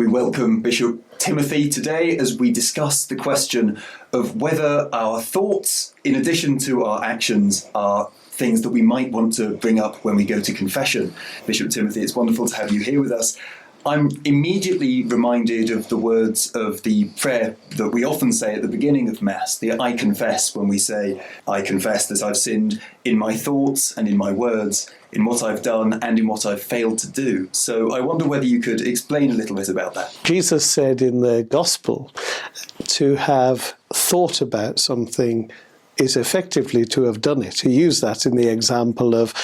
We welcome Bishop Timothy today as we discuss the question of whether our thoughts, in addition to our actions, are things that we might want to bring up when we go to confession. Bishop Timothy, it's wonderful to have you here with us. I'm immediately reminded of the words of the prayer that we often say at the beginning of Mass, the I confess, when we say, I confess that I've sinned in my thoughts and in my words, in what I've done and in what I've failed to do. So I wonder whether you could explain a little bit about that. Jesus said in the Gospel, to have thought about something is effectively to have done it. He used that in the example of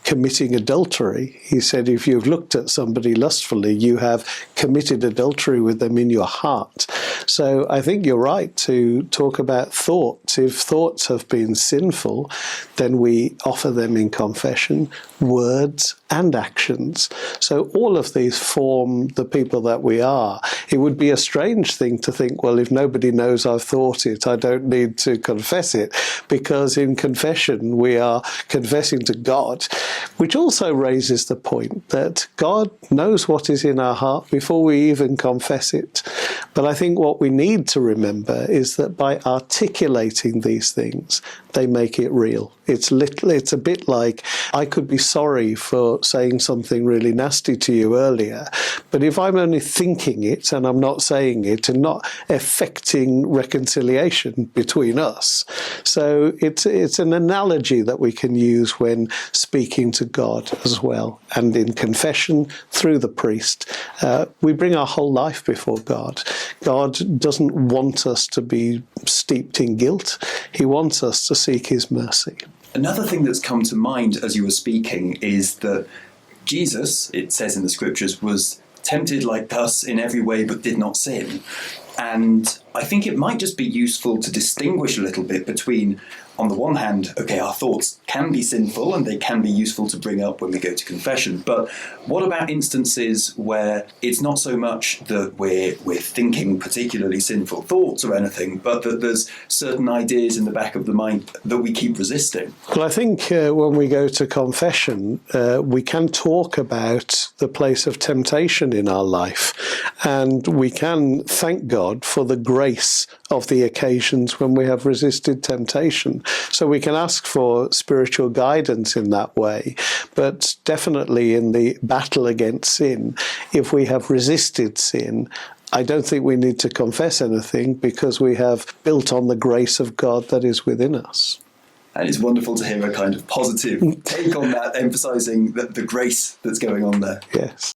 committing adultery. He said, if you've looked at somebody lustfully, you have committed adultery with them in your heart. So I think you're right to talk about thoughts. If thoughts have been sinful, then we offer them in confession, words and actions. So all of these form the people that we are. It would be a strange thing to think, well, if nobody knows I've thought it, I don't need to confess it, because in confession we are confessing to God, which also raises the point that God knows what is in our heart before we even confess it. But I think what we need to remember is that by articulating these things, they make it real. It's a bit like, I could be sorry for saying something really nasty to you earlier, but if I'm only thinking it and I'm not saying it and not affecting reconciliation between us. So it's an analogy that we can use when speaking to God as well. And in confession, through the priest, we bring our whole life before God. God doesn't want us to be steeped in guilt. He wants us to seek his mercy. Another thing that's come to mind as you were speaking is that Jesus, it says in the scriptures, was tempted like us in every way but did not sin. And I think it might just be useful to distinguish a little bit between, on the one hand, okay, our thoughts can be sinful and they can be useful to bring up when we go to confession. But what about instances where it's not so much that we're thinking particularly sinful thoughts or anything, but that there's certain ideas in the back of the mind that we keep resisting? Well, I think when we go to confession, we can talk about the place of temptation in our life, and we can thank God for the grace of the occasions when we have resisted temptation. So we can ask for spiritual guidance in that way. But definitely in the battle against sin, if we have resisted sin, I don't think we need to confess anything, because we have built on the grace of God that is within us. And it's wonderful to hear a kind of positive take on that, emphasising the grace that's going on there. Yes.